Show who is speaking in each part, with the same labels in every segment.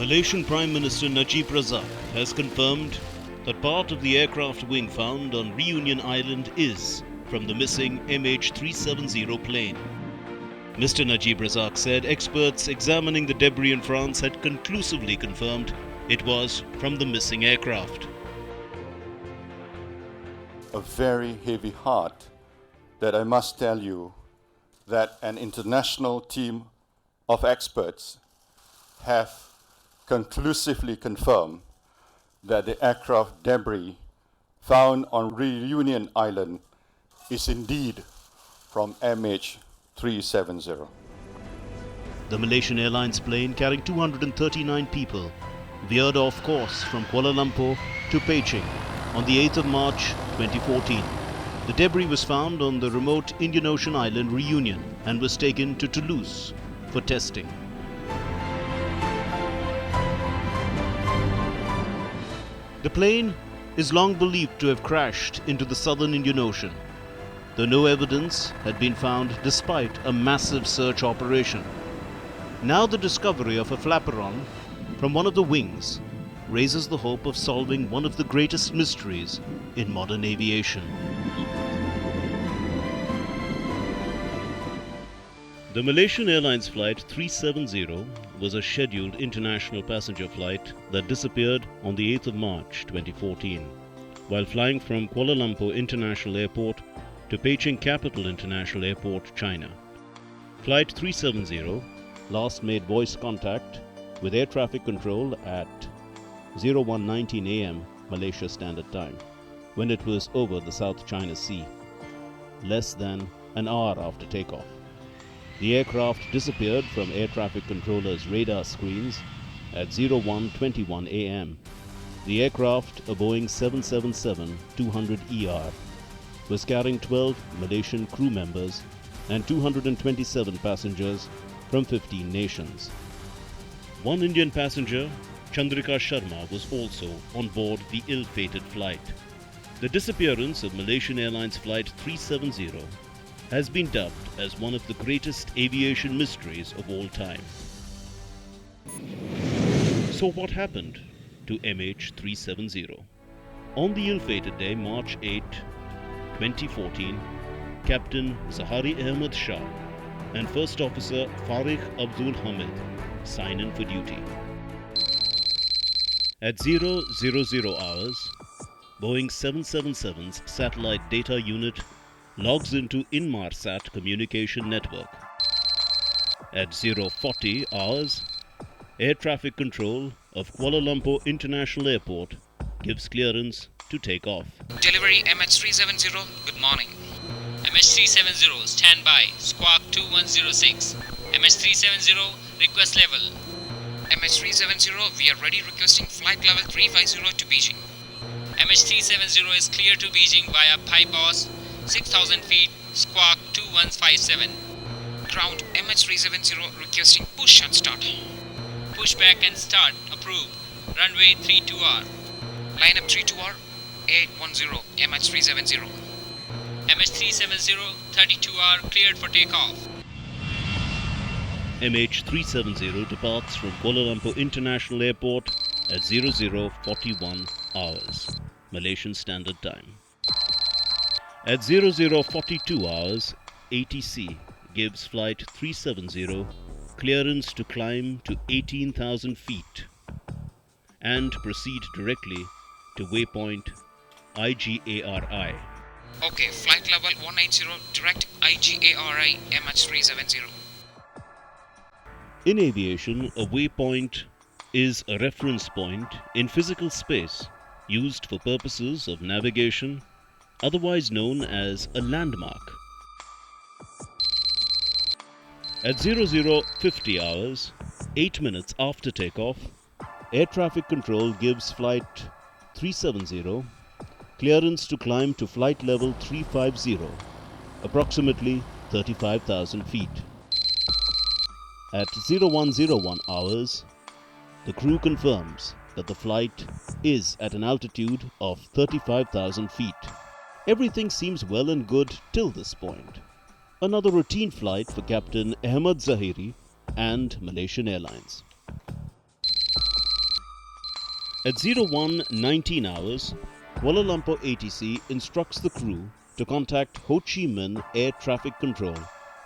Speaker 1: Malaysian Prime Minister Najib Razak has confirmed that part of the aircraft wing found on Reunion Island is from the missing MH370 plane. Mr. Najib Razak said experts examining the debris in France had conclusively confirmed it was from the missing aircraft.
Speaker 2: A very heavy heart that I must tell you that an international team of experts have conclusively confirmed that the aircraft debris found on Reunion Island is indeed from MH370.
Speaker 1: The Malaysian Airlines plane carrying 239 people veered off course from Kuala Lumpur to Beijing on the 8th of March 2014. The debris was found on the remote Indian Ocean island Reunion and was taken to Toulouse for testing. The plane is long believed to have crashed into the southern Indian Ocean, though no evidence had been found despite a massive search operation. Now the discovery of a flaperon from one of the wings raises the hope of solving one of the greatest mysteries in modern aviation. The Malaysian Airlines Flight 370 was a scheduled international passenger flight that disappeared on the 8th of March 2014 while flying from Kuala Lumpur International Airport to Beijing Capital International Airport, China. Flight 370 last made voice contact with air traffic control at 01:19 am Malaysia Standard Time when it was over the South China Sea, less than an hour after takeoff. The aircraft disappeared from air traffic controllers' radar screens at 01:21 am. The aircraft, a Boeing 777-200ER, was carrying 12 Malaysian crew members and 227 passengers from 15 nations. One Indian passenger, Chandrika Sharma, was also on board the ill-fated flight. The disappearance of Malaysian Airlines Flight 370 has been dubbed as one of the greatest aviation mysteries of all time. So what happened to MH370? On the ill-fated day, March 8, 2014, Captain Zahari Ahmed Shah and First Officer Farikh Abdul Hamid sign in for duty. At 0000 hours, Boeing 777's satellite data unit logs into Inmarsat communication network. At 040 hours, air traffic control of Kuala Lumpur International Airport gives clearance to take off.
Speaker 3: Delivery MH370, good morning. MH370, stand by, squawk 2106. MH370, request level. MH370, we are ready requesting flight level 350 to Beijing. MH370 is clear to Beijing via bypass 6,000 feet, squawk 2157. Ground MH370 requesting push and start. Push back and start, approved. Runway 32R. Line up 32R, 810, MH370. MH370, 32R, cleared for takeoff.
Speaker 1: MH370 departs from Kuala Lumpur International Airport at 0041 hours, Malaysian Standard Time. At 0042 hours, ATC gives Flight 370 clearance to climb to 18,000 feet and proceed directly to waypoint IGARI.
Speaker 3: Okay, flight level 190, direct IGARI, MH370.
Speaker 1: In aviation, a waypoint is a reference point in physical space used for purposes of navigation, otherwise known as a landmark. At 0050 hours, 8 minutes after takeoff, air traffic control gives Flight 370 clearance to climb to flight level 350, approximately 35,000 feet. At 0101 hours, the crew confirms that the flight is at an altitude of 35,000 feet. Everything seems well and good till this point. Another routine flight for Captain Ahmed Zahiri and Malaysian Airlines. At 01:19 hours, Kuala Lumpur ATC instructs the crew to contact Ho Chi Minh Air Traffic Control,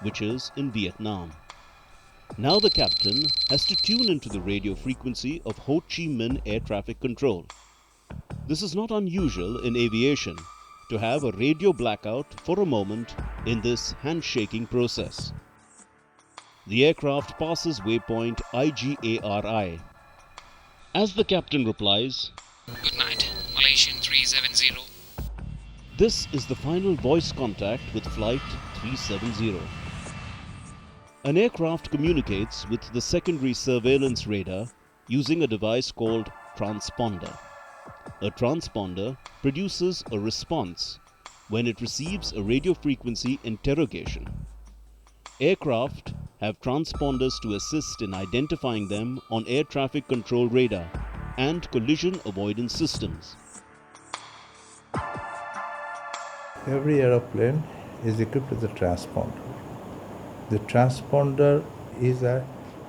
Speaker 1: which is in Vietnam. Now the captain has to tune into the radio frequency of Ho Chi Minh Air Traffic Control. This is not unusual in aviation, to have a radio blackout for a moment in this handshaking process. The aircraft passes waypoint IGARI. As the captain replies,
Speaker 3: Good night, Malaysian 370.
Speaker 1: this is the final voice contact with Flight 370. An aircraft communicates with the secondary surveillance radar using a device called transponder. A transponder produces a response when it receives a radio frequency interrogation. Aircraft have transponders to assist in identifying them on air traffic control radar and collision avoidance systems.
Speaker 4: Every aeroplane is equipped with a transponder. The transponder is an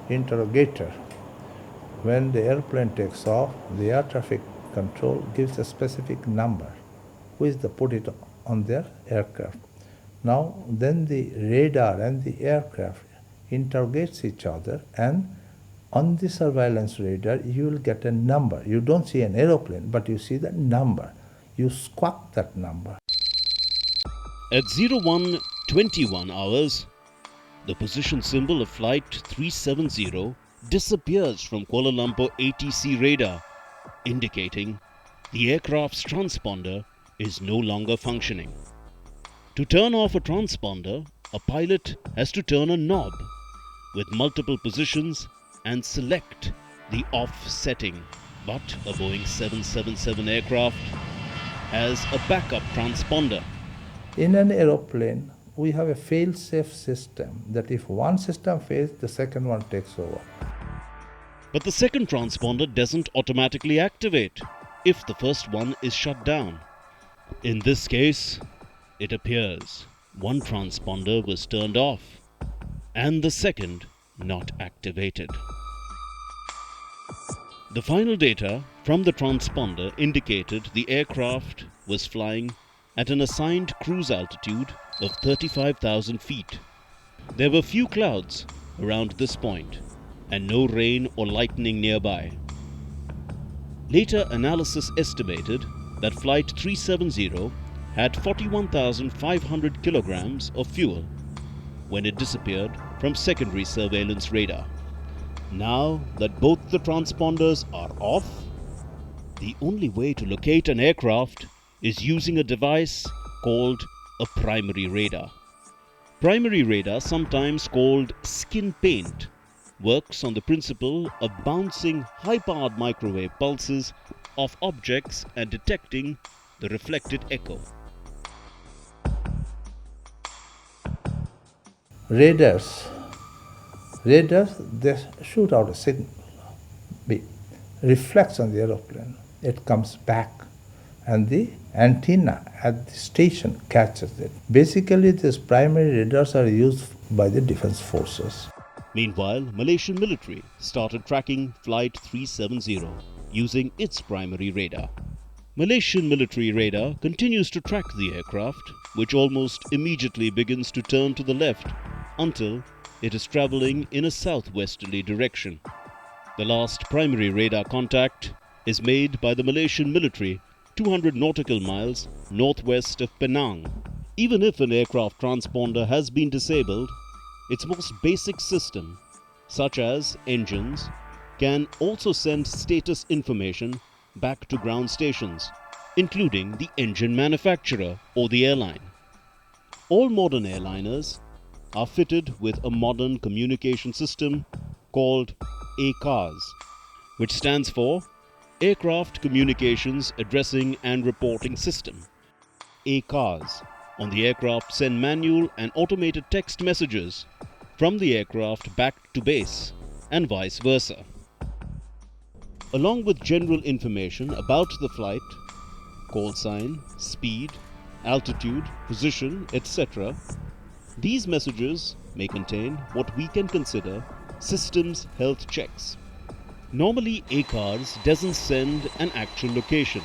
Speaker 4: interrogator. When the airplane takes off, the air traffic control gives a specific number, which they put it on their aircraft. Now, then the radar and the aircraft interrogates each other, and on the surveillance radar, you will get a number. You don't see an aeroplane, but you see the number. You squawk that number.
Speaker 1: At 01:21 hours, the position symbol of Flight 370 disappears from Kuala Lumpur ATC radar, indicating the aircraft's transponder is no longer functioning. To turn off a transponder, a pilot has to turn a knob with multiple positions and select the off setting. But a Boeing 777 aircraft has a backup transponder.
Speaker 4: In an aeroplane, we have a fail-safe system that if one system fails, the second one takes over.
Speaker 1: But the second transponder doesn't automatically activate if the first one is shut down. In this case, it appears one transponder was turned off and the second not activated. The final data from the transponder indicated the aircraft was flying at an assigned cruise altitude of 35,000 feet. There were few clouds around this point and no rain or lightning nearby. Later analysis estimated that Flight 370 had 41,500 kilograms of fuel when it disappeared from secondary surveillance radar. Now that both the transponders are off, the only way to locate an aircraft is using a device called a primary radar. Primary radar, sometimes called skin paint, works on the principle of bouncing high-powered microwave pulses off objects and detecting the reflected echo.
Speaker 4: Radars, they shoot out a signal, beam, reflects on the aeroplane. It comes back, and the antenna at the station catches it. Basically, these primary radars are used by the defense forces.
Speaker 1: Meanwhile, Malaysian military started tracking Flight 370 using its primary radar. Malaysian military radar continues to track the aircraft, which almost immediately begins to turn to the left until it is travelling in a southwesterly direction. The last primary radar contact is made by the Malaysian military 200 nautical miles northwest of Penang. Even if an aircraft transponder has been disabled, its most basic system, such as engines, can also send status information back to ground stations, including the engine manufacturer or the airline. All modern airliners are fitted with a modern communication system called ACARS, which stands for Aircraft Communications Addressing and Reporting System. ACARS on the aircraft send manual and automated text messages from the aircraft back to base and vice versa. Along with general information about the flight, call sign, speed, altitude, position, etc., these messages may contain what we can consider systems health checks. Normally, ACARS doesn't send an actual location.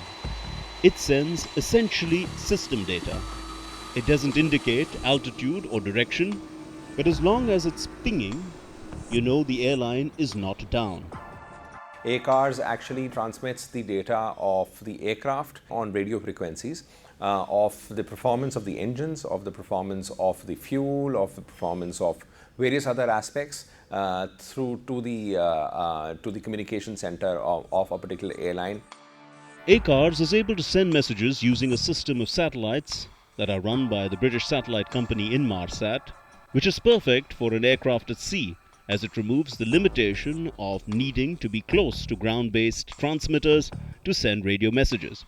Speaker 1: It sends essentially system data. It doesn't indicate altitude or direction, but as long as it's pinging, you know the airline is not down.
Speaker 5: ACARS actually transmits the data of the aircraft on radio frequencies, of the performance of the engines, of the performance of the fuel, of the performance of various other aspects through to the communication center of a particular airline.
Speaker 1: ACARS is able to send messages using a system of satellites that are run by the British satellite company Inmarsat, which is perfect for an aircraft at sea, as it removes the limitation of needing to be close to ground-based transmitters to send radio messages.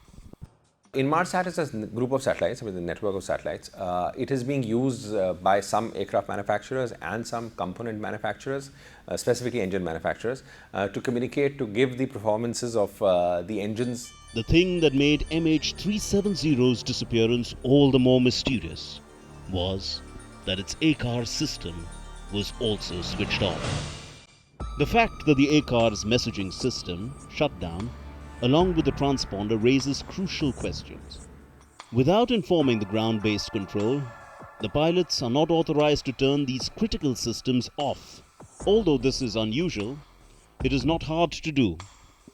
Speaker 5: Inmarsat is a group of satellites, the network of satellites. It is being used by some aircraft manufacturers and some component manufacturers, specifically engine manufacturers, to communicate, to give the performances of the engines.
Speaker 1: The thing that made MH370's disappearance all the more mysterious was that its ACARS system was also switched off. The fact that the ACARS messaging system shut down along with the transponder raises crucial questions. Without informing the ground-based control, the pilots are not authorized to turn these critical systems off. Although this is unusual, it is not hard to do.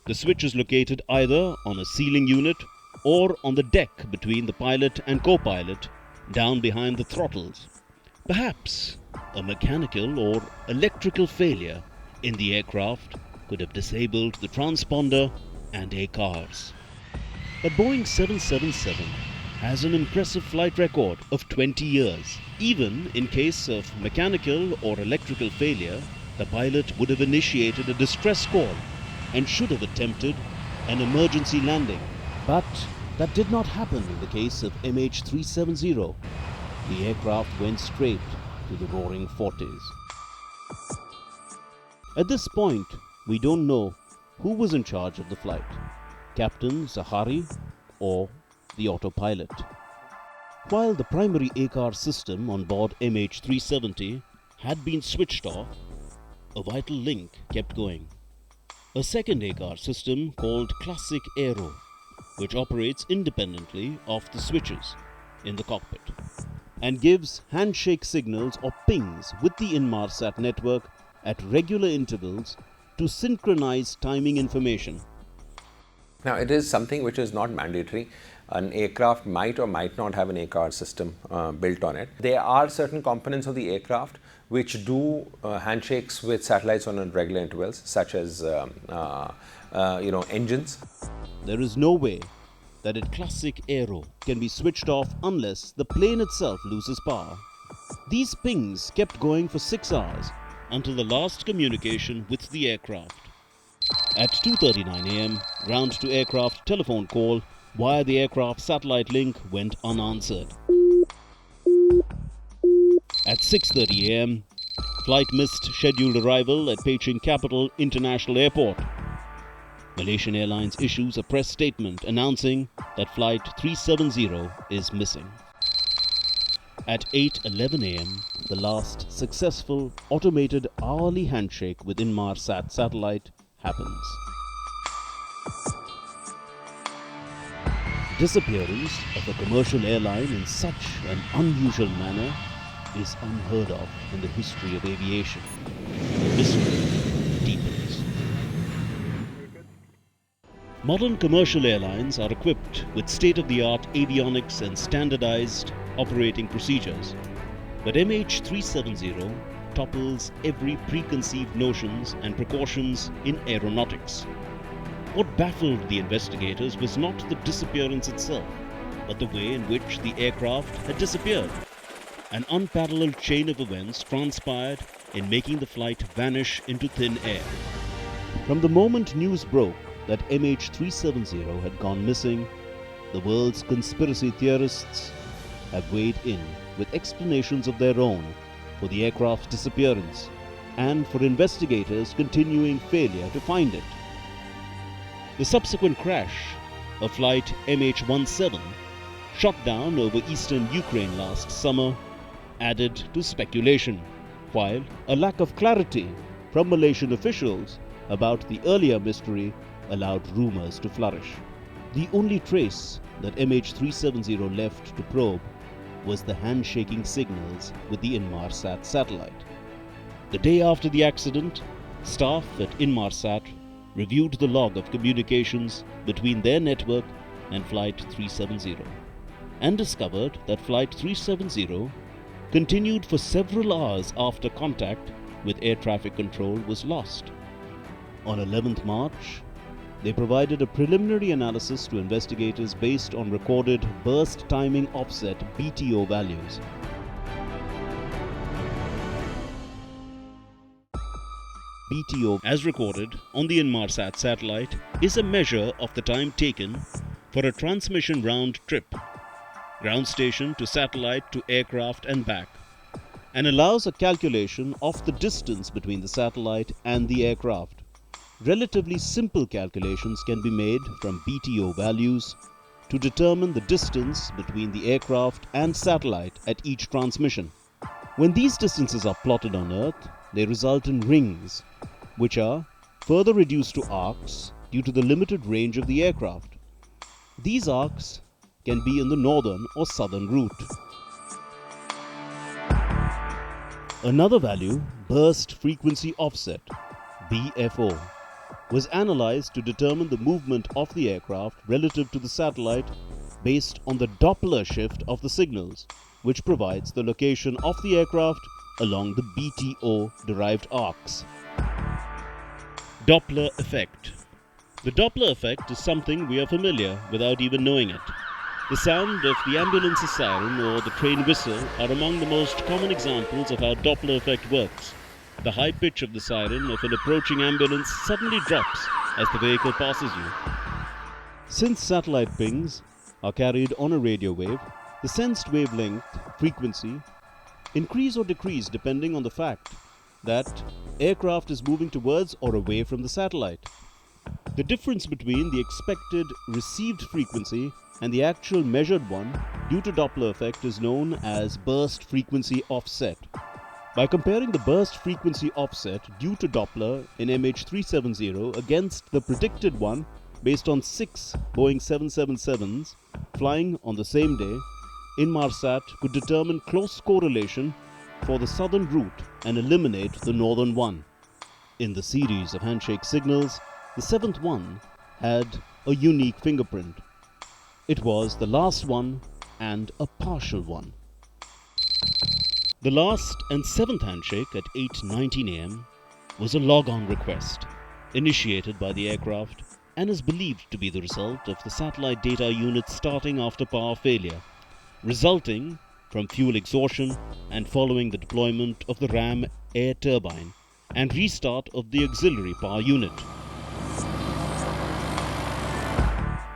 Speaker 1: The switch is located either on a ceiling unit or on the deck between the pilot and co-pilot, down behind the throttles. Perhaps a mechanical or electrical failure in the aircraft could have disabled the transponder and ACARS. But Boeing 777 has an impressive flight record of 20 years. Even in case of mechanical or electrical failure, the pilot would have initiated a distress call and should have attempted an emergency landing. But that did not happen in the case of MH370. The aircraft went straight to the roaring 40s. At this point, we don't know who was in charge of the flight, Captain Zahari or the autopilot. While the primary ACARS system on board MH370 had been switched off, a vital link kept going. A second ACARS system called Classic Aero, which operates independently of the switches in the cockpit and gives handshake signals or pings with the Inmarsat network at regular intervals to synchronize timing information.
Speaker 5: Now, it is something which is not mandatory. An aircraft might or might not have an ACARS system built on it. There are certain components of the aircraft which do handshakes with satellites on regular intervals, such as engines.
Speaker 1: There is no way that a Classic Aero can be switched off unless the plane itself loses power. These pings kept going for 6 hours until the last communication with the aircraft. At 2:39 a.m., ground-to-aircraft telephone call via the aircraft satellite link went unanswered. At 6:30 a.m., flight missed scheduled arrival at Beijing Capital International Airport. Malaysian Airlines issues a press statement announcing that Flight 370 is missing. At 8:11 a.m., the last successful automated hourly handshake with Inmarsat satellite happens. Disappearance of a commercial airline in such an unusual manner is unheard of in the history of aviation. The mystery deepens. Modern commercial airlines are equipped with state-of-the-art avionics and standardized operating procedures. But MH370 topples every preconceived notions and precautions in aeronautics. What baffled the investigators was not the disappearance itself, but the way in which the aircraft had disappeared. An unparalleled chain of events transpired in making the flight vanish into thin air. From the moment news broke that MH370 had gone missing, the world's conspiracy theorists have weighed in with explanations of their own for the aircraft's disappearance and for investigators' continuing failure to find it. The subsequent crash of flight MH17, shot down over eastern Ukraine last summer, added to speculation, while a lack of clarity from Malaysian officials about the earlier mystery allowed rumors to flourish. The only trace that MH370 left to probe was the handshaking signals with the Inmarsat satellite. The day after the accident, staff at Inmarsat reviewed the log of communications between their network and Flight 370 and discovered that Flight 370 continued for several hours after contact with air traffic control was lost. On 11th March, they provided a preliminary analysis to investigators based on recorded burst timing offset BTO values. BTO, as recorded on the Inmarsat satellite, is a measure of the time taken for a transmission round trip, ground station to satellite to aircraft and back, and allows a calculation of the distance between the satellite and the aircraft. Relatively simple calculations can be made from BTO values to determine the distance between the aircraft and satellite at each transmission. When these distances are plotted on Earth, they result in rings, which are further reduced to arcs due to the limited range of the aircraft. These arcs can be in the northern or southern route. Another value, burst frequency offset, BFO, was analyzed to determine the movement of the aircraft relative to the satellite based on the Doppler shift of the signals, which provides the location of the aircraft along the BTO-derived arcs. Doppler effect. The Doppler effect is something we are familiar without even knowing it. The sound of the ambulance's siren or the train whistle are among the most common examples of how Doppler effect works. The high pitch of the siren of an approaching ambulance suddenly drops as the vehicle passes you. Since satellite pings are carried on a radio wave, the sensed wavelength, frequency, increase or decrease depending on the fact that aircraft is moving towards or away from the satellite. The difference between the expected received frequency and the actual measured one due to Doppler effect is known as burst frequency offset. By comparing the burst frequency offset due to Doppler in MH370 against the predicted one based on 6 Boeing 777s flying on the same day, Inmarsat could determine close correlation for the southern route and eliminate the northern one. In the series of handshake signals, the 7th one had a unique fingerprint. It was the last one and a partial one. The last and 7th handshake at 8:19 am was a log-on request initiated by the aircraft and is believed to be the result of the satellite data unit starting after power failure, resulting from fuel exhaustion and following the deployment of the RAM air turbine and restart of the auxiliary power unit.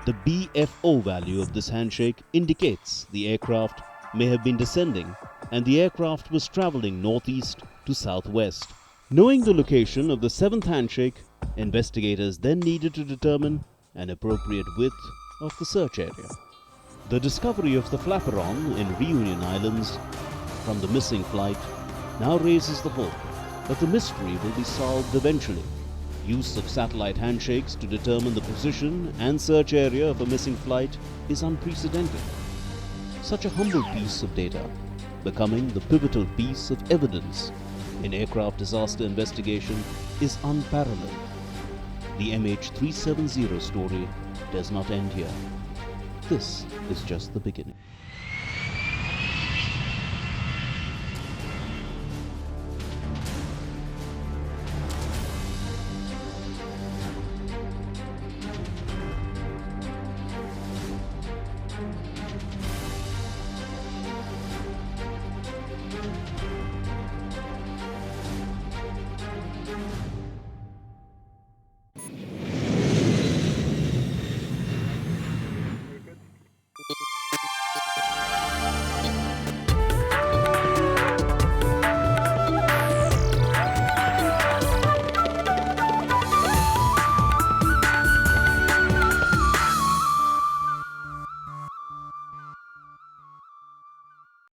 Speaker 1: The BFO value of this handshake indicates the aircraft may have been descending and the aircraft was traveling northeast to southwest. Knowing the location of the 7th handshake, investigators then needed to determine an appropriate width of the search area. The discovery of the flaperon in Reunion Islands from the missing flight now raises the hope that the mystery will be solved eventually. Use of satellite handshakes to determine the position and search area of a missing flight is unprecedented. Such a humble piece of data becoming the pivotal piece of evidence in aircraft disaster investigation is unparalleled. The MH370 story does not end here. This is just the beginning.